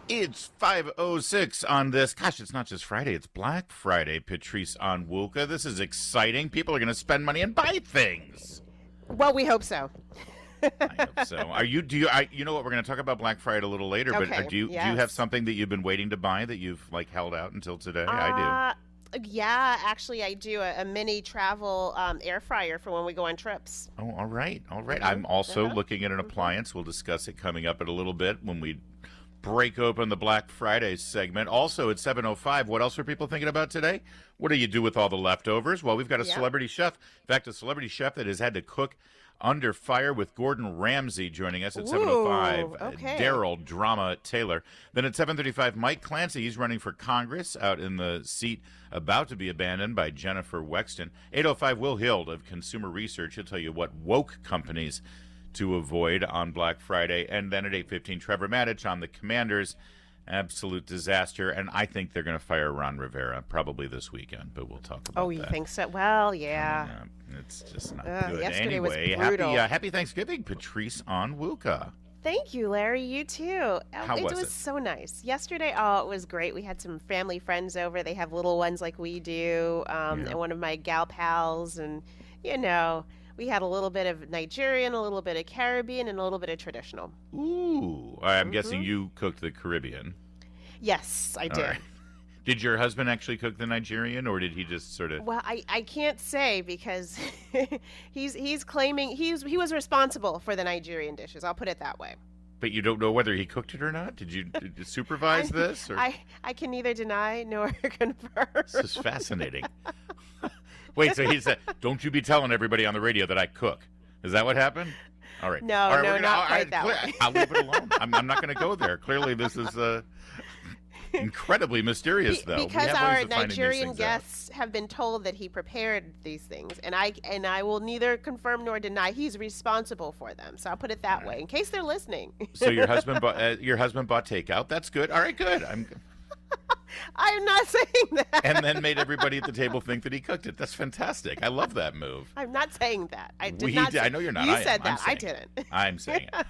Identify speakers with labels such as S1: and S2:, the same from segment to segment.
S1: It's 5:06 on this. Gosh, it's not just Friday, it's Black Friday, Patrice Onwuka. This is exciting. People are going to spend money and buy things.
S2: Well, we hope so.
S1: I hope so. You know what, we're going to talk about Black Friday a little later, but
S2: Okay,
S1: do you have something that you've been waiting to buy that you've held out until today? I do.
S2: Yeah, actually, I do a mini travel air fryer for when we go on trips.
S1: Oh, all right.
S2: Mm-hmm.
S1: I'm also looking at an appliance. We'll discuss it coming up in a little bit when we break open the Black Friday segment. Also at 7:05, what else are people thinking about today? What do you do with all the leftovers? Well, we've got a celebrity chef. In fact, a celebrity chef that has had to cook under fire with Gordon Ramsay joining us at 7:05.
S2: Okay.
S1: Daryl Drama Taylor. Then at 7:35, Mike Clancy. He's running for Congress out in the seat about to be abandoned by Jennifer Wexton. 8:05, Will Hild of Consumer Research. He'll tell you what woke companies to avoid on Black Friday. And then at 8:15, Trevor Maddich on the Commanders. Absolute disaster. And I think they're going to fire Ron Rivera probably this weekend, but we'll talk about that.
S2: Oh, you think so? Well, yeah.
S1: It's just not good.
S2: Yesterday was
S1: Anyway,
S2: brutal.
S1: happy Thanksgiving, Patrice Onwuka.
S2: Thank you, Larry. You too.
S1: How was it?
S2: So nice. Yesterday, it was great. We had some family friends over. They have little ones like we do, and one of my gal pals, and we had a little bit of Nigerian, a little bit of Caribbean, and a little bit of traditional.
S1: Ooh, I'm guessing you cooked the Caribbean.
S2: Yes, I did.
S1: All right. Did your husband actually cook the Nigerian, or did he just sort of?
S2: Well, I can't say because he's claiming he was responsible for the Nigerian dishes. I'll put it that way.
S1: But you don't know whether he cooked it or not? Did you supervise this? Or?
S2: I can neither deny nor confirm.
S1: This is fascinating. Wait, so he said, "Don't you be telling everybody on the radio that I cook." Is that what happened? All right.
S2: No,
S1: all right,
S2: not quite that way.
S1: I'll leave it alone. I'm not going to go there. Clearly, this is incredibly mysterious, though.
S2: Because our Nigerian guests have been told that he prepared these things, and I will neither confirm nor deny he's responsible for them. So I'll put it that way, in case they're listening.
S1: So your husband bought takeout. That's good. All right, good.
S2: I'm not saying that.
S1: And then made everybody at the table think that he cooked it. That's fantastic. I love that move.
S2: I'm not saying that. I
S1: know you're not.
S2: You said that. I didn't.
S1: I'm saying it.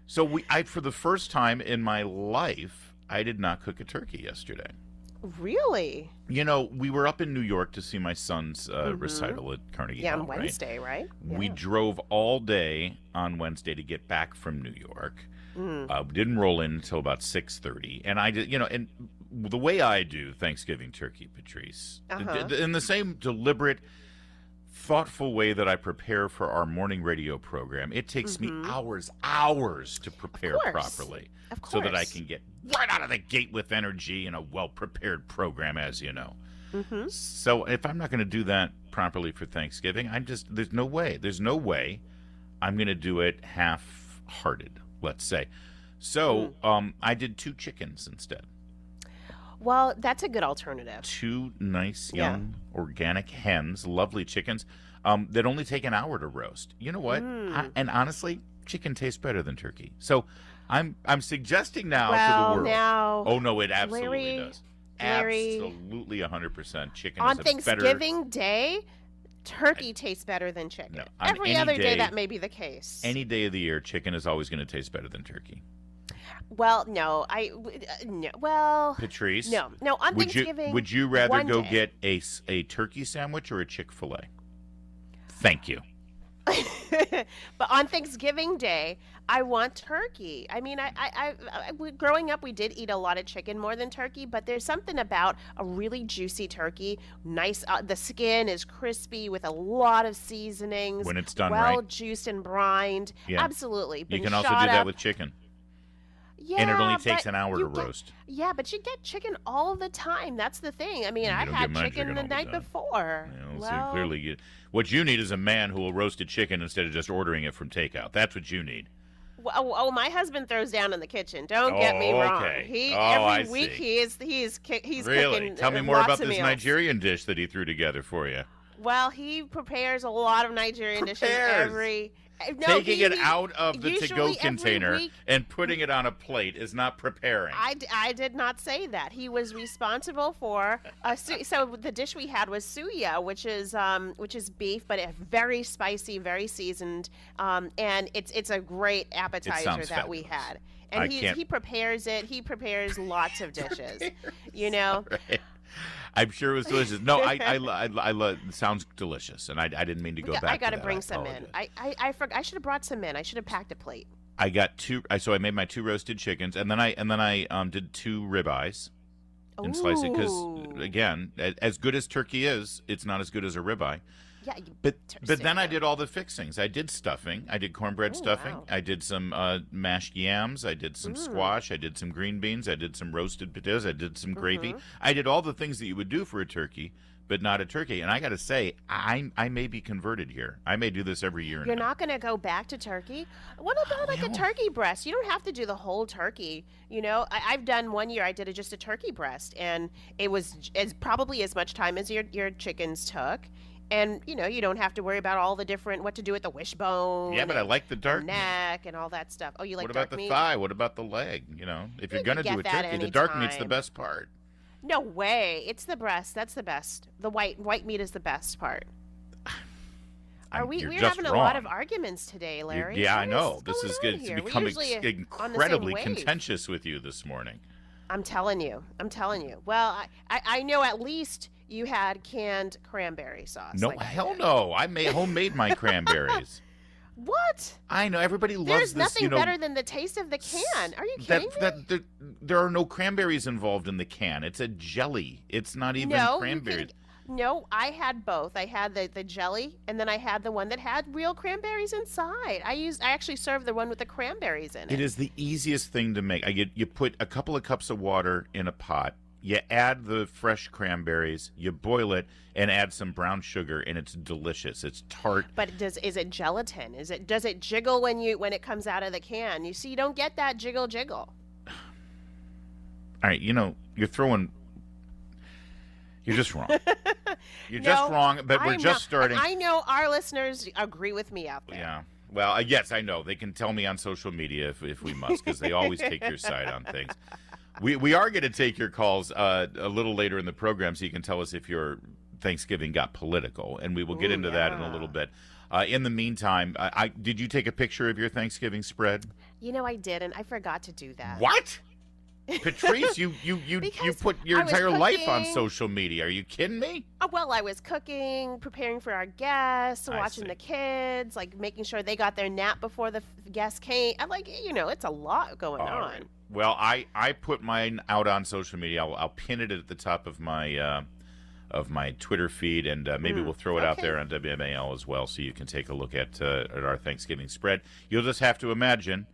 S1: So for the first time in my life, I did not cook a turkey yesterday.
S2: Really?
S1: We were up in New York to see my son's recital at Carnegie Hall,
S2: on Wednesday, right? Yeah.
S1: We drove all day on Wednesday to get back from New York. Didn't roll in until about 6:30, and I did, and the way I do Thanksgiving turkey, Patrice, in the same deliberate, thoughtful way that I prepare for our morning radio program, it takes me hours to prepare properly, so that I can get right out of the gate with energy and a well-prepared program, as you know. So if I'm not going to do that properly for Thanksgiving, there's no way I'm going to do it half-hearted, let's say. So I did 2 chickens instead.
S2: Well, that's a good alternative.
S1: 2 nice, young, organic hens, lovely chickens that only take an hour to roast. You know what? And honestly, chicken tastes better than turkey. So I'm suggesting now to the world.
S2: Now,
S1: oh, no, it absolutely does.
S2: Larry,
S1: Absolutely 100%. Chicken
S2: on
S1: is a
S2: Thanksgiving Day, turkey tastes better than chicken.
S1: No,
S2: Every other day, that may be the case.
S1: Any day of the year, chicken is always going to taste better than turkey.
S2: Well, no, no. Well,
S1: Patrice,
S2: no. On Thanksgiving,
S1: would you rather go
S2: day.
S1: get a turkey sandwich or a Chick-fil-A? Thank you.
S2: But on Thanksgiving Day, I want turkey. I mean, growing up, we did eat a lot of chicken more than turkey, but there's something about a really juicy turkey. Nice, the skin is crispy with a lot of seasonings.
S1: When it's done
S2: well
S1: right.
S2: juiced and brined.
S1: Yeah.
S2: Absolutely.
S1: You can also do that with chicken.
S2: Yeah,
S1: and it only takes an hour to roast.
S2: Yeah, but you get chicken all the time. That's the thing. I mean, I've had chicken the night before.
S1: So clearly, what you need is a man who will roast a chicken instead of just ordering it from takeout. That's what you need.
S2: Oh, my husband throws down in the kitchen. Don't get me wrong. Every week he's
S1: really?
S2: cooking.
S1: Tell me more about this
S2: meals.
S1: Nigerian dish that he threw together for you.
S2: Well, he prepares a lot of Nigerian dishes No,
S1: Taking it out of the
S2: usually
S1: to-go
S2: every
S1: container
S2: week.
S1: and putting it on a plate is not preparing.
S2: I did not say that. He was responsible for so the dish we had was suya, which is beef, but it's very spicy, very seasoned, and it's a great appetizer that we had. And he prepares it. He prepares lots of dishes. You know.
S1: Right. I'm sure it was delicious. No, I love. It sounds delicious, and I didn't mean to go back.
S2: I got
S1: to
S2: to bring some in. I forgot. I should have brought some in. I should have packed a plate.
S1: I got two. So I made my 2 roasted chickens, and then I did 2 ribeyes and sliced it because again, as good as turkey is, it's not as good as a ribeye.
S2: Yeah,
S1: but then I did all the fixings. I did stuffing. I did cornbread stuffing. Wow. I did some mashed yams. I did some squash. I did some green beans. I did some roasted potatoes. I did some gravy. I did all the things that you would do for a turkey, but not a turkey. And I got to say, I may be converted here. I may do this every year.
S2: You're not going to go back to turkey? What about a turkey breast? You don't have to do the whole turkey. You know, I've done one year. I did just a turkey breast, and it was probably as much time as your chickens took. And, you know, you don't have to worry about all the different, what to do with the wishbone.
S1: Yeah, but I like the dark
S2: neck and all that stuff. Oh, you like
S1: dark meat? What about the thigh? What about the leg? You know, if you're going to do a turkey, the dark meat's the best part.
S2: No way. It's the breast. That's the best. The white meat is the best part. We're having a lot of arguments today, Larry.
S1: I know. This is good. It's become incredibly contentious with you this morning.
S2: I'm telling you. Well, I know at least you had canned cranberry sauce.
S1: No, hell no. I homemade my cranberries.
S2: What?
S1: I know. Everybody loves
S2: There's
S1: this.
S2: There's nothing better than the taste of the can. Are you kidding me?
S1: There are no cranberries involved in the can. It's a jelly. It's not even cranberries.
S2: No, I had both. I had the jelly, and then I had the one that had real cranberries inside. I actually served the one with the cranberries in it.
S1: It is the easiest thing to make. You put a couple of cups of water in a pot. You add the fresh cranberries, you boil it, and add some brown sugar, and it's delicious. It's tart.
S2: But is it gelatin? Does it jiggle when it comes out of the can? You see, you don't get that jiggle.
S1: All right, you're just wrong. You're just wrong, but we're just starting.
S2: I know our listeners agree with me out there.
S1: Yeah. Well, yes, I know. They can tell me on social media if we must, because they always take your side on things. We are going to take your calls a little later in the program, so you can tell us if your Thanksgiving got political, and we will get into that in a little bit. In the meantime, did you take a picture of your Thanksgiving spread?
S2: You know, I didn't. I forgot to do that.
S1: What? Patrice, you put your entire life on social media. Are you kidding me?
S2: Well, I was cooking, preparing for our guests, watching the kids, like making sure they got their nap before the guests came. I'm like, it's a lot going on. Right.
S1: Well, I put mine out on social media. I'll pin it at the top of my Twitter feed, and maybe we'll throw it out there on WMAL as well, so you can take a look at our Thanksgiving spread. You'll just have to imagine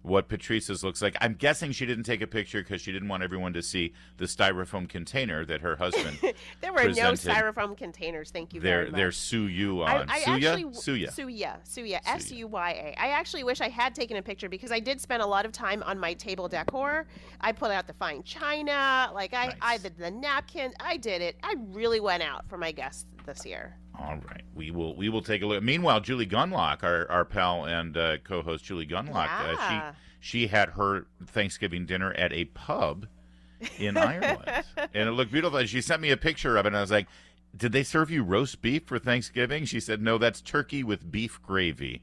S1: what Patrice's looks like. I'm guessing she didn't take a picture because she didn't want everyone to see the styrofoam container that her husband
S2: There were
S1: presented.
S2: No styrofoam containers, thank you very much.
S1: They're Suyu on. Suya?
S2: Suya, S-U-Y-A. I actually wish I had taken a picture because I did spend a lot of time on my table decor. I put out the fine china, I did the napkins. I did it. I really went out for my guests this year.
S1: All right, we will take a look. Meanwhile, Julie Gunlock, our pal and co-host Julie Gunlock, she had her Thanksgiving dinner at a pub in Ireland, and it looked beautiful. And she sent me a picture of it, and I was like, "Did they serve you roast beef for Thanksgiving?" She said, "No, that's turkey with beef gravy."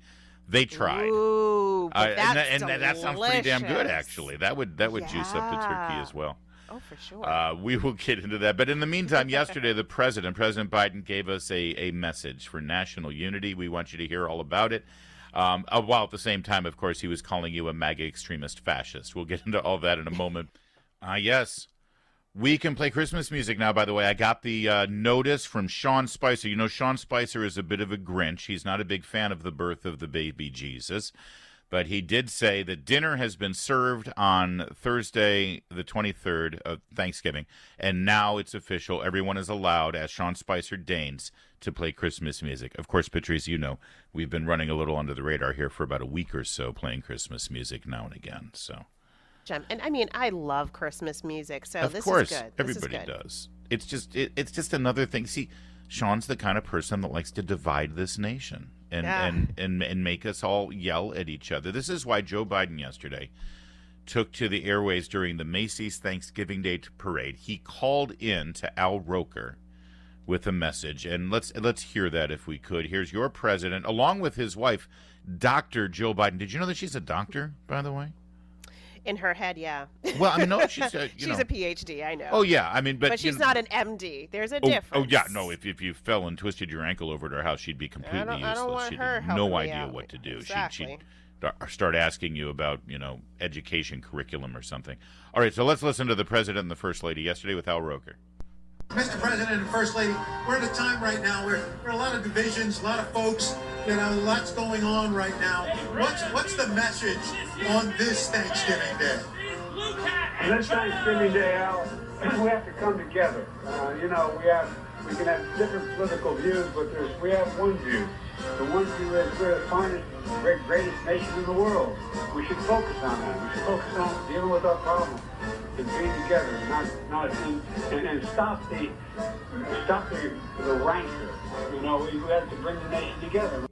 S1: They tried.
S2: Ooh, but
S1: and that sounds pretty damn good, actually. That would juice up the turkey as well.
S2: Oh, for sure.
S1: We will get into that. But in the meantime, yesterday, President Biden gave us a message for national unity. We want you to hear all about it. While at the same time, of course, he was calling you a MAGA extremist fascist. We'll get into all that in a moment. Yes, we can play Christmas music now, by the way. I got the notice from Sean Spicer. You know, Sean Spicer is a bit of a Grinch. He's not a big fan of the birth of the baby Jesus. But he did say that dinner has been served on Thursday, the 23rd of Thanksgiving, and now it's official. Everyone is allowed, as Sean Spicer deigns, to play Christmas music. Of course, Patrice, we've been running a little under the radar here for about a week or so, playing Christmas music now and again. So,
S2: and I mean, I love Christmas music, so
S1: of
S2: this
S1: course,
S2: is good.
S1: Everybody does. It's just another thing. See, Sean's the kind of person that likes to divide this nation.
S2: Yeah.
S1: and make us all yell at each other. This is why Joe Biden yesterday took to the airways during the Macy's Thanksgiving Day parade. He called in to Al Roker with a message, and let's hear that if we could. Here's your president, along with his wife, Dr. Jill Biden. Did you know that she's a doctor, by the way?
S2: In her head, yeah.
S1: Well, I mean, no, she's a,
S2: she's a PhD, I know.
S1: Oh yeah, I mean, but
S2: she's not an MD. There's a difference.
S1: Oh yeah, no. If you fell and twisted your ankle over at her house, she'd be completely useless.
S2: I don't want
S1: She'd
S2: her
S1: have no
S2: helping me
S1: idea
S2: out.
S1: what to do.
S2: Exactly.
S1: She'd start asking you about education curriculum or something. All right, so let's listen to the president and the first lady yesterday with Al Roker.
S3: Mr. President and First Lady, we're at a time right now where there are a lot of divisions, a lot of folks, lots going on right now. What's the message on this Thanksgiving Day?
S4: On this Thanksgiving Day, Al, we have to come together. We can have different political views, but we have one view. The one view is we're the finest, greatest nation in the world. We should focus on that. We should focus on dealing with our problems and being together, and stop the rancor. We have to bring the nation together.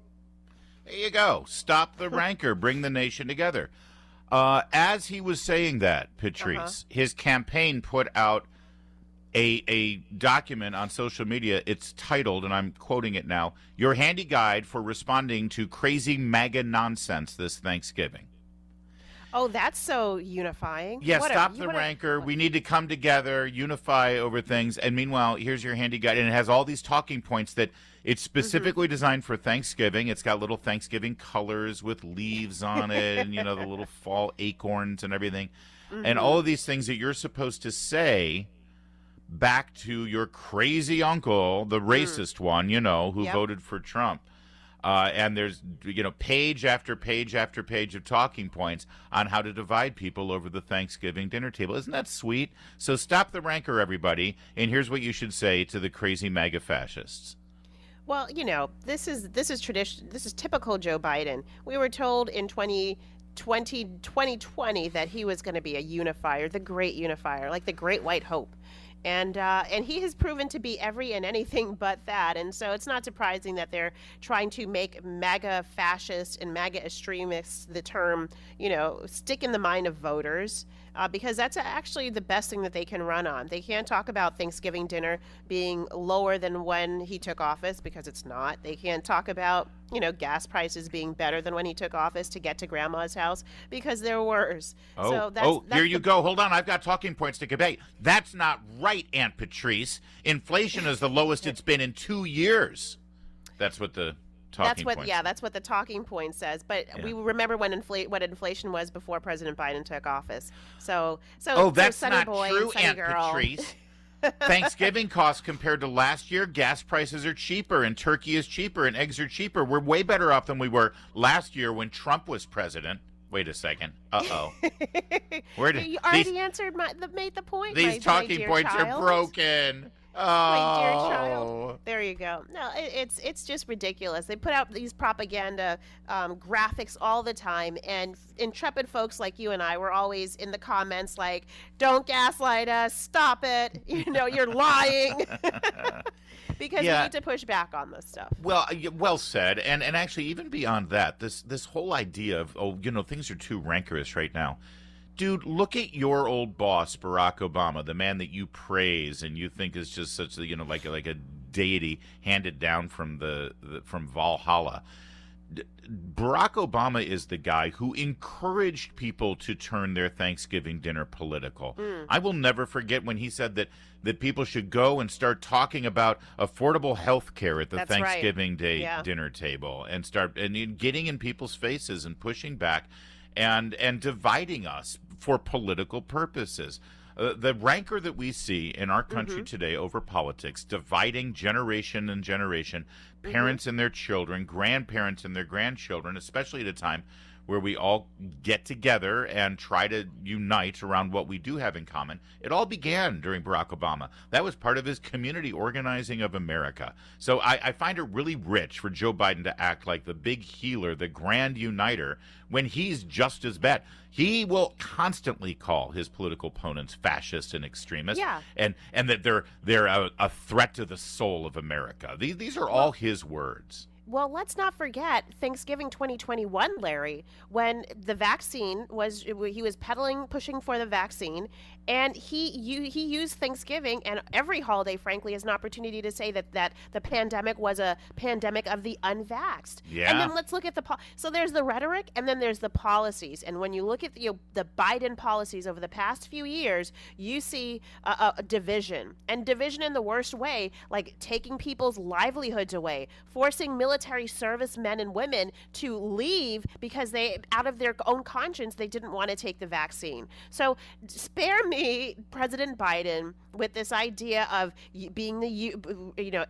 S1: There you go. Stop the rancor. Bring the nation together. As he was saying that, Patrice, his campaign put out a document on social media. It's titled, and I'm quoting it now, "Your Handy Guide for Responding to Crazy MAGA Nonsense This Thanksgiving."
S2: Oh, that's so unifying.
S1: Yeah, stop the rancor. We need to come together, unify over things. And meanwhile, here's your handy guide. And it has all these talking points that it's specifically designed for Thanksgiving. It's got little Thanksgiving colors with leaves on it and, the little fall acorns and everything. And all of these things that you're supposed to say back to your crazy uncle, the racist one, who voted for Trump. And there's, page after page after page of talking points on how to divide people over the Thanksgiving dinner table. Isn't that sweet? So stop the rancor, everybody. And here's what you should say to the crazy MAGA fascists.
S2: Well, this is tradition. This is typical Joe Biden. We were told in 2020 that he was going to be a unifier, the great unifier, like the great white hope. And he has proven to be every and anything but that. And so it's not surprising that they're trying to make MAGA fascists and MAGA extremists the term, stick in the mind of voters, because that's actually the best thing that they can run on. They can't talk about Thanksgiving dinner being lower than when he took office, because it's not. They can't talk about, gas prices being better than when he took office to get to grandma's house, because they're worse.
S1: Oh,
S2: so that's
S1: here you go. Hold on. I've got talking points to debate. That's not right, Aunt Patrice. Inflation is the lowest it's been in 2 years. That's what the talking point.
S2: That's what the talking point says. But we remember what inflation was before President Biden took office. So
S1: that's
S2: Sunny
S1: not
S2: boy
S1: true,
S2: and Sunny
S1: Aunt
S2: girl.
S1: Patrice. Thanksgiving costs compared to last year, gas prices are cheaper, and turkey is cheaper, and eggs are cheaper. We're way better off than we were last year when Trump was president. Wait a second. Uh-oh.
S2: You already made the point.
S1: These talking points are broken. Oh.
S2: My dear child. There you go. No, it's just ridiculous. They put out these propaganda graphics all the time, and intrepid folks like you and I were always in the comments like, "Don't gaslight us. Stop it. You're lying." Because we need to push back on this stuff.
S1: Well said. And actually, even beyond that, this whole idea of, things are too rancorous right now. Dude, look at your old boss, Barack Obama, the man that you praise and you think is just such, like a deity handed down from from Valhalla. Barack Obama is the guy who encouraged people to turn their Thanksgiving dinner political. I will never forget when he said that people should go and start talking about affordable health care at the Thanksgiving Day dinner table and start getting in people's faces and pushing back and dividing us for political purposes. The rancor that we see in our country today over politics, dividing generation and generation, parents and their children, grandparents and their grandchildren, especially at a time where we all get together and try to unite around what we do have in common. It all began during Barack Obama. That was part of his community organizing of America. So I find it really rich for Joe Biden to act like the big healer, the grand uniter, when he's just as bad. He will constantly call his political opponents fascist and extremist, and that they're a threat to the soul of America. These are all his words.
S2: Well, let's not forget Thanksgiving 2021, Larry, when the vaccine was, he was pushing for the vaccine, and he used Thanksgiving and every holiday, frankly, as an opportunity to say that the pandemic was a pandemic of the unvaxxed.
S1: Yeah.
S2: And then let's look at so there's the rhetoric, and then there's the policies. And when you look at the Biden policies over the past few years, you see a division, and division in the worst way, like taking people's livelihoods away, forcing military servicemen and women to leave because they, out of their own conscience, they didn't want to take the vaccine. So spare me, President Biden, with this idea of being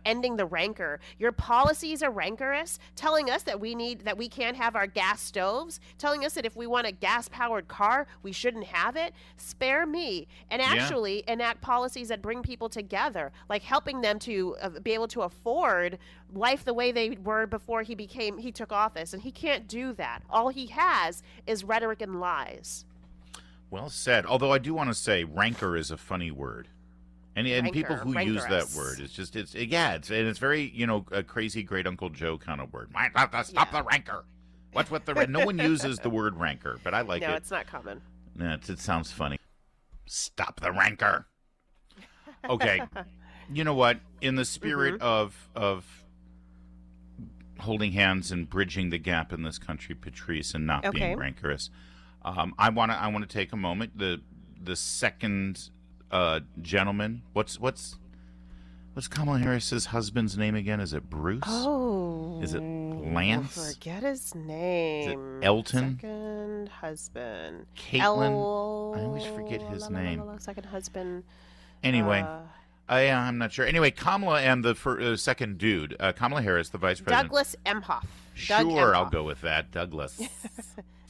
S2: ending the rancor. Your policies are rancorous, telling us that we can't have our gas stoves, telling us that if we want a gas-powered car, we shouldn't have it. Spare me, and actually enact policies that bring people together, like helping them to be able to afford life the way they were before he took office. And he can't do that. All he has is rhetoric and lies.
S1: Well said. Although I do want to say rancor is a funny word. And people who use that word, it's very, a crazy great Uncle Joe kind of word. Stop the rancor. What's with the no one uses the word rancor, but I like it.
S2: No, it's not common.
S1: Yeah, it sounds funny. Stop the rancor. Okay. You know what? In the spirit of holding hands and bridging the gap in this country, Patrice, and not being rancorous, I want to take a moment. The second gentleman. What's Kamala Harris's husband's name again? Is it Bruce?
S2: Oh,
S1: is it Lance?
S2: I forget his name.
S1: Is it Elton?
S2: Second husband.
S1: Caitlin. I always forget his name.
S2: Second husband.
S1: Anyway. I'm not sure. Anyway, Kamala and the second dude, Kamala Harris, the vice president.
S2: Douglas Emhoff.
S1: Sure, I'll go with that. Douglas.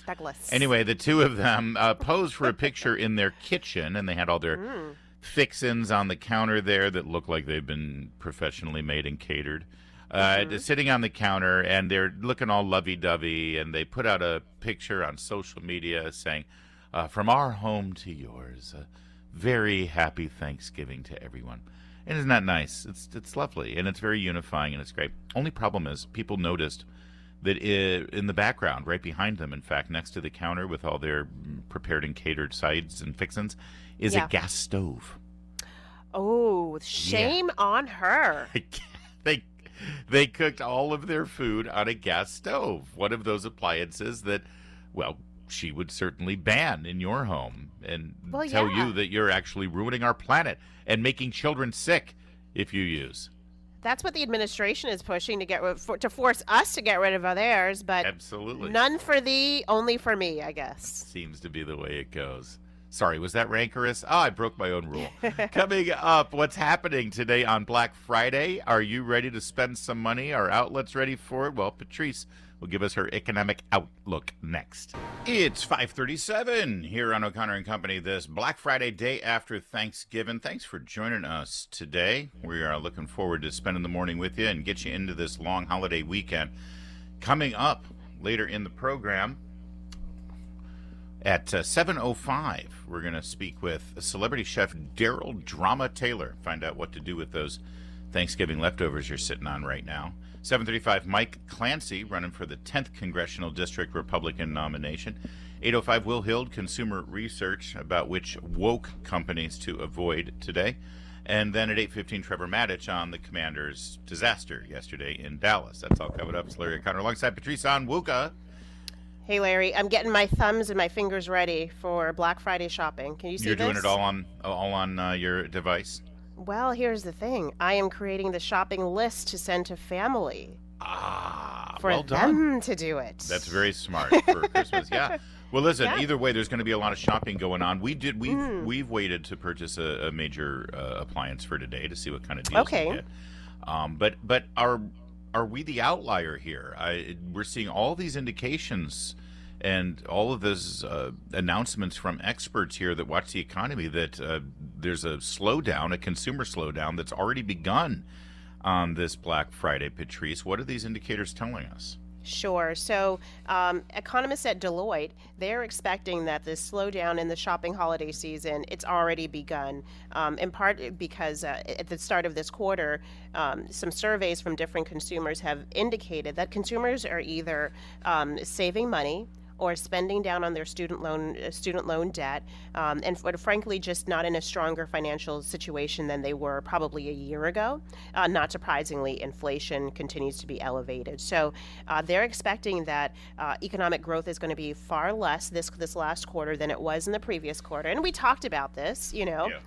S2: Douglas.
S1: Anyway, the two of them posed for a picture in their kitchen, and they had all their fixins on the counter there that look like they've been professionally made and catered. Sitting on the counter, and they're looking all lovey-dovey, and they put out a picture on social media saying, from our home to yours, very happy Thanksgiving to everyone. And isn't that nice? It's lovely, and it's very unifying, and it's great. Only problem is people noticed that in the background, right behind them, in fact, next to the counter with all their prepared and catered sides and fixins, is a gas stove.
S2: Oh, shame on her.
S1: They cooked all of their food on a gas stove, one of those appliances that, well, she would certainly ban in your home and tell you that you're actually ruining our planet and making children sick if you use.
S2: That's what the administration is pushing to force us to get rid of theirs, but
S1: absolutely
S2: none for thee, only for me, I guess.
S1: Seems to be the way it goes. Sorry, was that rancorous? Oh, I broke my own rule. Coming up, what's happening today on Black Friday? Are you ready to spend some money? Are outlets ready for it? Well, Patrice will give us her economic outlook next. It's 5:37 here on O'Connor and Company this Black Friday, day after Thanksgiving. Thanks for joining us today. We are looking forward to spending the morning with you and get you into this long holiday weekend. Coming up later in the program, at 7:05, we're going to speak with celebrity chef Daryl Drama Taylor. Find out what to do with those Thanksgiving leftovers you're sitting on right now. 7:35, Mike Clancy running for the 10th Congressional District Republican nomination. 8:05, Will Hild, consumer research about which woke companies to avoid today. And then at 8:15, Trevor Maddich on the Commanders' disaster yesterday in Dallas. That's all coming up. It's Larry O'Connor alongside Patrice Onwuka.
S2: Hey, Larry, I'm getting my thumbs and my fingers ready for Black Friday shopping. Can you see this?
S1: You're doing it all on your device?
S2: Well, here's the thing. I am creating the shopping list to send to family. For
S1: well
S2: them
S1: done.
S2: To do it.
S1: That's very smart for Christmas. Yeah. Well, listen. Either way, there's going to be a lot of shopping going on. We've waited to purchase a major appliance for today to see what kind of deals we get. But are we the outlier here? We're seeing all these indications and all of those announcements from experts here that watch the economy that there's a slowdown, a consumer slowdown that's already begun on this Black Friday. Patrice, what are these indicators telling us?
S2: Sure. So, economists at Deloitte, they're expecting that this slowdown in the shopping holiday season, it's already begun. In part because at the start of this quarter, some surveys from different consumers have indicated that consumers are either saving money or spending down on their student loan debt, and frankly, just not in a stronger financial situation than they were probably a year ago. Not surprisingly, inflation continues to be elevated. So they're expecting that economic growth is going to be far less this last quarter than it was in the previous quarter. And we talked about this,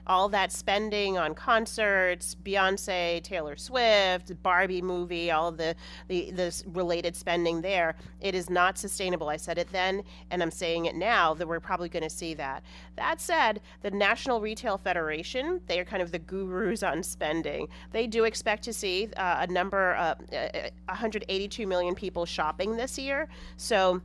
S2: all that spending on concerts, Beyonce, Taylor Swift, Barbie movie, all of the related spending there. It is not sustainable. I said it then, and I'm saying it now, that we're probably going to see that. That said, the National Retail Federation, they are kind of the gurus on spending. They do expect to see a number, 182 million people shopping this year. So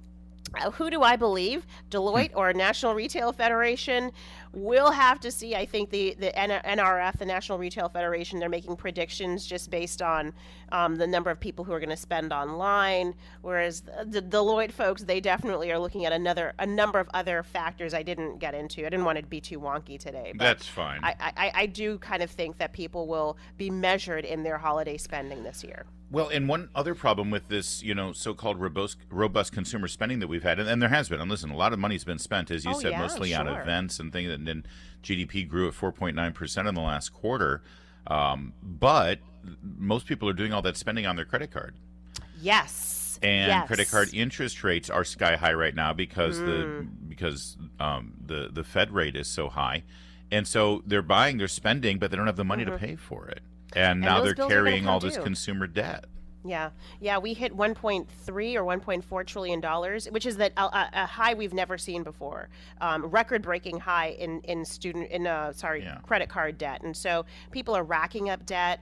S2: who do I believe? Deloitte or National Retail Federation? We'll have to see. I think the NRF, the National Retail Federation, they're making predictions just based on the number of people who are going to spend online, whereas the Deloitte folks, they definitely are looking at a number of other factors I didn't get into. I didn't want to be too wonky today. But
S1: that's fine.
S2: I do kind of think that people will be measured in their holiday spending this year.
S1: Well, and one other problem with this, so-called robust consumer spending that we've had, and there has been, and listen, a lot of money's been spent, as you said, mostly on events and things, and then GDP grew at 4.9% in the last quarter, but most people are doing all that spending on their credit card.
S2: Yes.
S1: And credit card interest rates are sky high right now because the Fed rate is so high, and so they're spending, but they don't have the money to pay for it. And now they're carrying all this consumer debt.
S2: Yeah, we hit 1.3 or 1.4 trillion dollars, which is a high we've never seen before. Record-breaking high in credit card debt, and so people are racking up debt.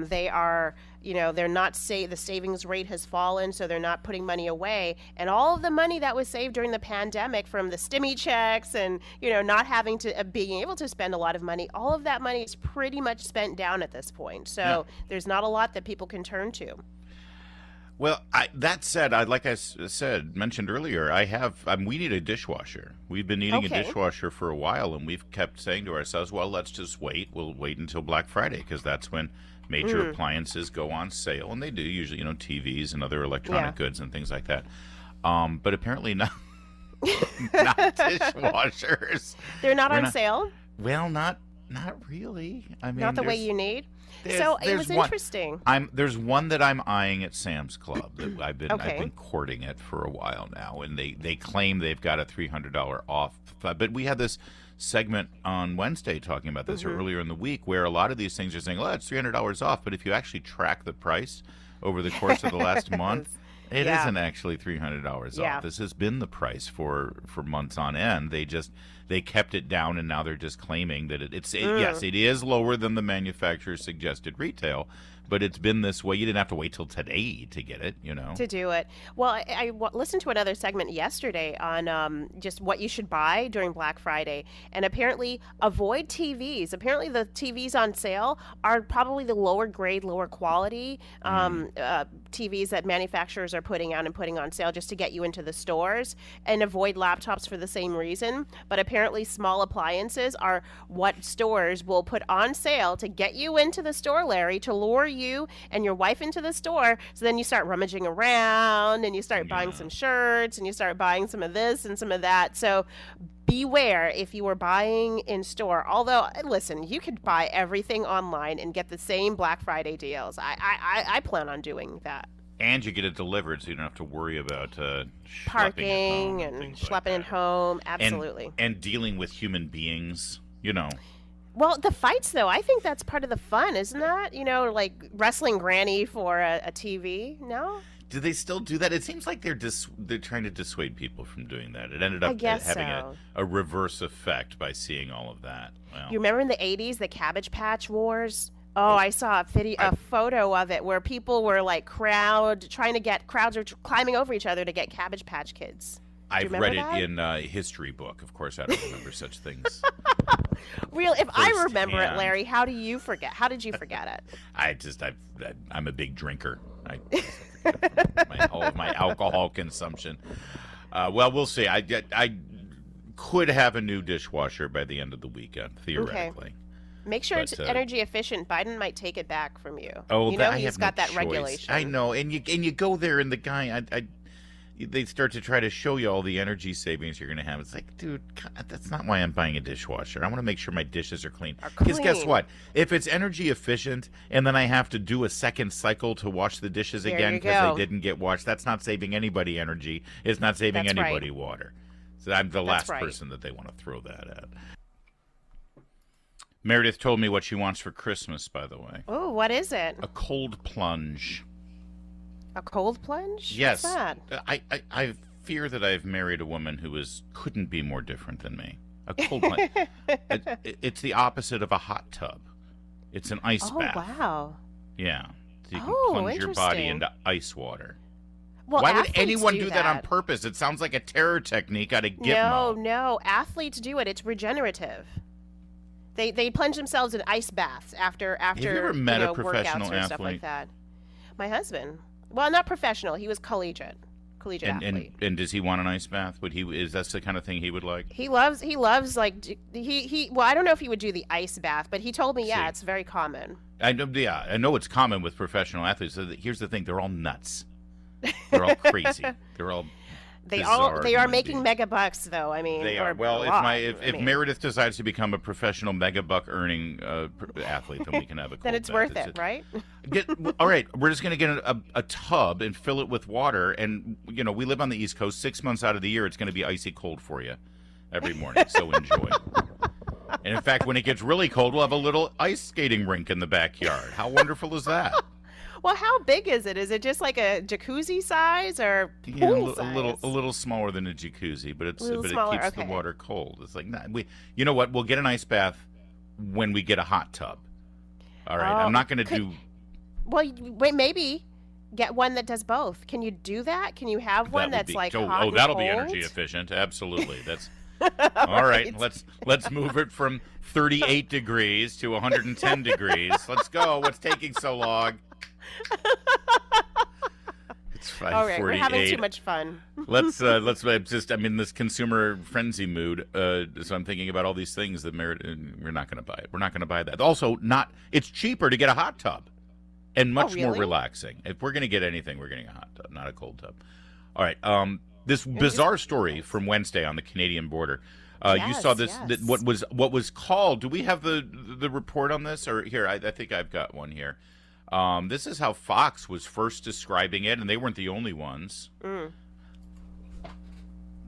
S2: They are, they're not the savings rate has fallen, so they're not putting money away, and all of the money that was saved during the pandemic from the stimmy checks and not having to being able to spend a lot of money, all of that money is pretty much spent down at this point. So there's not a lot that people can turn to.
S1: Well, that said, like I mentioned earlier, we need a dishwasher. We've been needing a dishwasher for a while, and we've kept saying to ourselves, well, let's just wait. We'll wait until Black Friday, because that's when major appliances go on sale, and they do usually, TVs and other electronic goods and things like that. But apparently not, not dishwashers.
S2: They're not on sale?
S1: Well, not really. I mean,
S2: not the way you need? So it was interesting.
S1: There's one that I'm eyeing at Sam's Club that I've been courting it for a while now, and they claim they've got a $300 off. But we had this segment on Wednesday talking about this earlier in the week, where a lot of these things are saying, "Oh, it's $300 off," but if you actually track the price over the course of the last month, it isn't actually $300 off. This has been the price for months on end. They kept it down, and now they're just claiming that yes, it is lower than the manufacturer's suggested retail, but it's been this way. You didn't have to wait till today to get it, To
S2: do it. Well, I listened to another segment yesterday on just what you should buy during Black Friday, and apparently avoid TVs. Apparently the TVs on sale are probably the lower grade, lower quality TVs that manufacturers are putting out and putting on sale just to get you into the stores, and avoid laptops for the same reason. But apparently small appliances are what stores will put on sale to get you into the store, Larry, to lure you and your wife into the store. So then you start rummaging around and you start buying some shirts and you start buying some of this and some of that. So beware if you were buying in store. Although, listen, you could buy everything online and get the same Black Friday deals. I plan on doing that.
S1: And you get it delivered, so you don't have to worry about
S2: parking and schlepping it home. Absolutely.
S1: And dealing with human beings,
S2: Well, the fights, though, I think that's part of the fun, isn't that? Like wrestling Granny for a TV. No?
S1: Do they still do that? It seems like they're trying to dissuade people from doing that. It ended up having a reverse effect by seeing all of that. Well,
S2: you remember in the 80s, the Cabbage Patch Wars? Oh, I saw a photo of it where people were like crowds are climbing over each other to get Cabbage Patch Kids.
S1: I've read it in a history book. Of course, I don't remember such things.
S2: If I remember it, Larry, how do you forget? How did you forget it?
S1: I'm a big drinker. all of my alcohol consumption. Well, we'll see. I could have a new dishwasher by the end of the weekend, theoretically.
S2: Okay. Make sure it's energy efficient. Biden might take it back from you.
S1: Oh,
S2: you know
S1: he's
S2: got that regulation.
S1: I know, and you go there, and the guy, they start to try to show you all the energy savings you're going to have. It's like, dude, God, that's not why I'm buying a dishwasher. I want to make sure my dishes are clean. Because guess what? If it's energy efficient, and then I have to do a second cycle to wash the dishes again because they didn't get washed, that's not saving anybody energy. It's not saving anybody water. So I'm the last person that they want to throw that at. Meredith told me what she wants for Christmas, by the way.
S2: Oh, what is it?
S1: A cold plunge.
S2: A cold plunge?
S1: Yes.
S2: What's that?
S1: I fear that I've married a woman who couldn't be more different than me. A cold plunge. It's the opposite of a hot tub. It's an ice bath.
S2: Oh, wow.
S1: Yeah. So you can plunge your body into ice water.
S2: Well,
S1: why would anyone do that on purpose? It sounds like a terror technique out of Gitmo.
S2: No. Athletes do it. It's regenerative. They plunge themselves in ice baths after
S1: Have you ever met a professional
S2: workouts or
S1: athlete?
S2: Stuff like that. My husband. Well, not professional. He was collegiate athlete.
S1: And does he want an ice bath? Is that the kind of thing he would like?
S2: He loves like well, I don't know if he would do the ice bath, but he told me it's very common.
S1: I know it's common with professional athletes. So here's the thing, they're all nuts. They're all crazy. They're all
S2: They are making mega bucks, though. I mean,
S1: they are. Well, if Meredith decides to become a professional mega buck earning athlete, then we can have a.
S2: Then it's worth it, right?
S1: All right, we're just going to get a tub and fill it with water, and we live on the East Coast. 6 months out of the year, it's going to be icy cold for you every morning. So enjoy. And in fact, when it gets really cold, we'll have a little ice skating rink in the backyard. How wonderful is that?
S2: Well, how big is it? Is it just like a jacuzzi size or pool size?
S1: A little smaller than a jacuzzi, but it keeps the water cold. It's like, you know what? We'll get an ice bath when we get a hot tub. All right, I'm not going to do.
S2: Well, wait, maybe get one that does both. Can you do that? Can you have one that's like hot and
S1: that'll
S2: cold?
S1: Be energy efficient. Absolutely. That's all right. Let's move it from 38 degrees to 110 degrees. Let's go. What's taking so long? It's 5:48.
S2: All right, we're having too much fun.
S1: let's just. I'm in this consumer frenzy mood, so I'm thinking about all these things that we're not going to buy it. We're not going to buy that. Also, it's cheaper to get a hot tub, and much more relaxing. If we're going to get anything, we're getting a hot tub, not a cold tub. All right. This bizarre story from Wednesday on the Canadian border. You saw this. Yes. What was called? Do we have the report on this? Or here, I think I've got one here. This is how Fox was first describing it, and they weren't the only ones.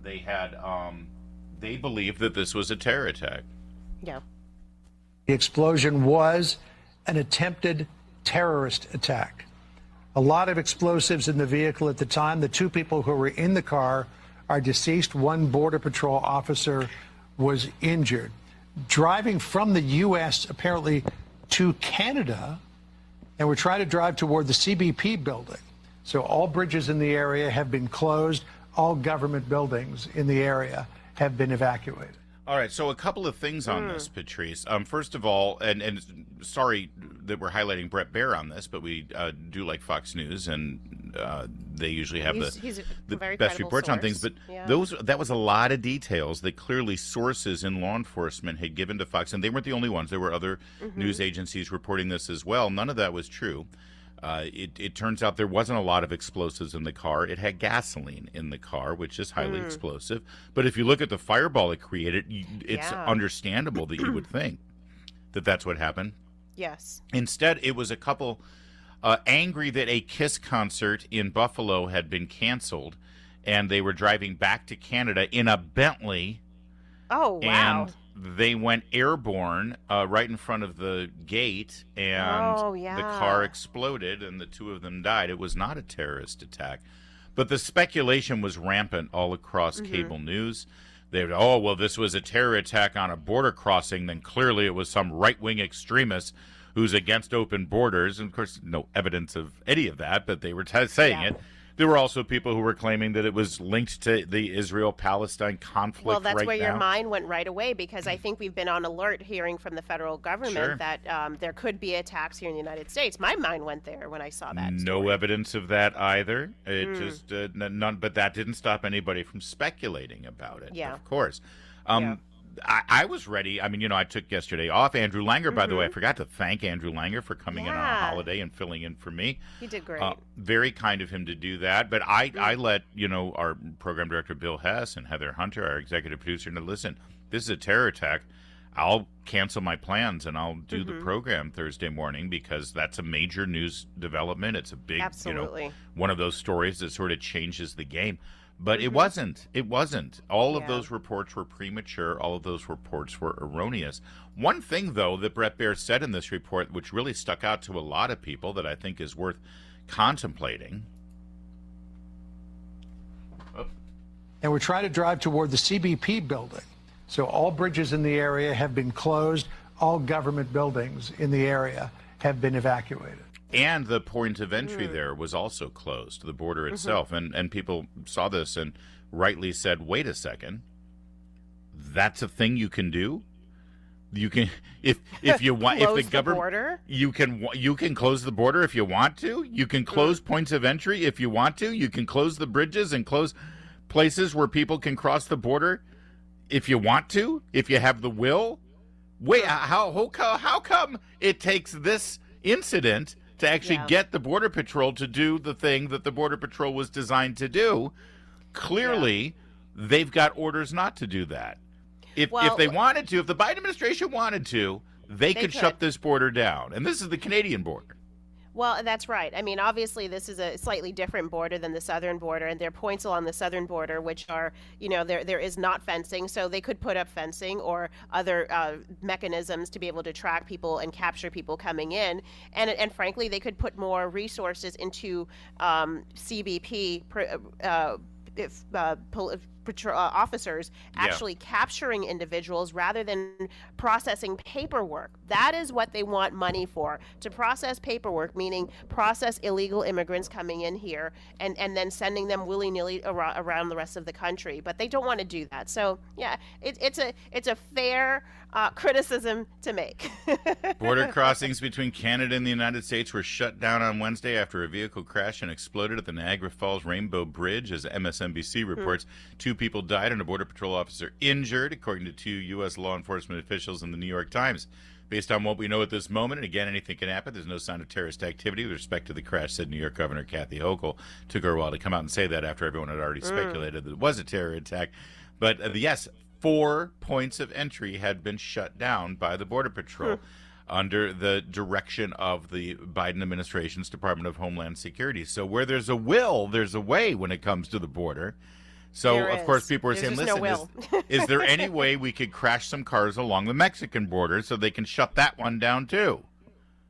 S1: They had, they believed that this was a terror attack.
S2: Yeah.
S5: The explosion was an attempted terrorist attack. A lot of explosives in the vehicle at the time. The two people who were in the car are deceased. One Border Patrol officer was injured. Driving from the U.S. apparently to Canada, and we're trying to drive toward the CBP building. So all bridges in the area have been closed. All government buildings in the area have been evacuated.
S1: All right, so a couple of things on this, Patrice. First of all, and sorry that we're highlighting Brett Baer on this, but we do like Fox News, and they usually have the best reports on things. But that was a lot of details that clearly sources in law enforcement had given to Fox, and they weren't the only ones. There were other news agencies reporting this as well. None of that was true. It turns out there wasn't a lot of explosives in the car. It had gasoline in the car, which is highly explosive. But if you look at the fireball it created, it's understandable that you would think that that's what happened.
S2: Yes.
S1: Instead, it was a couple angry that a Kiss concert in Buffalo had been canceled, and they were driving back to Canada in a Bentley.
S2: Oh, wow.
S1: And they went airborne right in front of the gate, and the car exploded, and the two of them died. It was not a terrorist attack. But the speculation was rampant all across cable news. They would, this was a terror attack on a border crossing, then clearly it was some right-wing extremist who's against open borders. And, of course, no evidence of any of that, but they were saying it. There were also people who were claiming that it was linked to the Israel-Palestine conflict.
S2: Well, that's
S1: right
S2: where
S1: now.
S2: your mind went right away, because I think we've been on alert hearing from the federal government
S1: Sure.
S2: that there could be attacks here in the United States. My mind went there when I saw that.
S1: No
S2: story.
S1: evidence of that either. It just none, but that didn't stop anybody from speculating about it.
S2: Yeah.
S1: Of course.
S2: Yeah.
S1: I was ready. I mean, I took yesterday off. Andrew Langer, by the way, I forgot to thank Andrew Langer for coming in on a
S2: Yeah.
S1: holiday and filling in for me.
S2: He did great.
S1: Very kind of him to do that. But I let, our program director, Bill Hess, and Heather Hunter, our executive producer, know, listen, this is a terror attack. I'll cancel my plans and I'll do the program Thursday morning, because that's a major news development. It's a big,
S2: Absolutely.
S1: one of those stories that sort of changes the game. But it wasn't. It wasn't. All of those reports were premature. All of those reports were erroneous. One thing, though, that Brett Baer said in this report, which really stuck out to a lot of people, that I think is worth contemplating.
S5: And we're trying to drive toward the CBP building. So all bridges in the area have been closed. All government buildings in the area have been evacuated.
S1: And the point of entry there was also closed, the border itself. And people saw this and rightly said, wait a second, that's a thing you can do? You can, if you want, if the government,
S2: border?
S1: you can close the border if you want to. You can close points of entry if you want to. You can close the bridges and close places where people can cross the border if you want to, if you have the will. Wait, how come it takes this incident to actually get the Border Patrol to do the thing that the Border Patrol was designed to do? Clearly, they've got orders not to do that. If they wanted to, if the Biden administration wanted to, they could shut this border down. And this is the Canadian border.
S2: Well, that's right. I mean, obviously, this is a slightly different border than the southern border, and there are points along the southern border which are, there is not fencing, so they could put up fencing or other mechanisms to be able to track people and capture people coming in, and frankly, they could put more resources into CBP. Officers actually capturing individuals rather than processing paperwork. That is what they want money for, to process paperwork, meaning process illegal immigrants coming in here and then sending them willy-nilly around the rest of the country. But they don't want to do that. So, yeah, it's a fair criticism to make.
S1: Border crossings between Canada and the United States were shut down on Wednesday after a vehicle crashed and exploded at the Niagara Falls Rainbow Bridge, as MSNBC reports. 2 people died and a Border Patrol officer injured, according to 2 U.S. law enforcement officials in the New York Times. Based on what we know at this moment, and again, anything can happen, there's no sign of terrorist activity with respect to the crash, said New York Governor Kathy Hochul. Took her a while to come out and say that after everyone had already speculated that it was a terror attack. But yes, 4 points of entry had been shut down by the Border Patrol under the direction of the Biden administration's Department of Homeland Security. So where there's a will, there's a way when it comes to the border. So, of course, people are saying, listen, is there any way we could crash some cars along the Mexican border so they can shut that one down, too?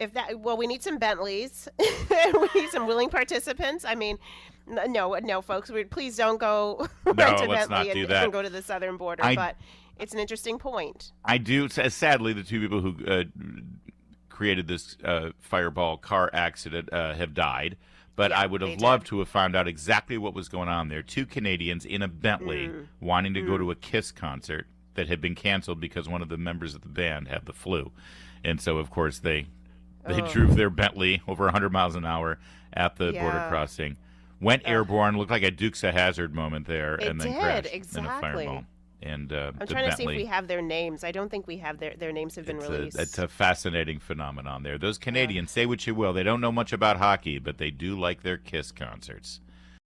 S2: We need some Bentleys. We need some willing participants. I mean, no, folks, please don't go rent a Bentley and go to the southern border. But it's an interesting point.
S1: I do. Sadly, the 2 people who created this fireball car accident have died. But I would have loved to have found out exactly what was going on there. 2 Canadians in a Bentley wanting to go to a KISS concert that had been canceled because one of the members of the band had the flu. And so, of course, they drove their Bentley over 100 miles an hour at the border crossing. Went airborne, looked like a Dukes of Hazzard moment there, and then crashed in a fireball. And
S2: I'm trying to see if we have their names. I don't think we have their names have been released.
S1: It's a fascinating phenomenon there. Those Canadians, say what you will, they don't know much about hockey, but they do like their KISS concerts.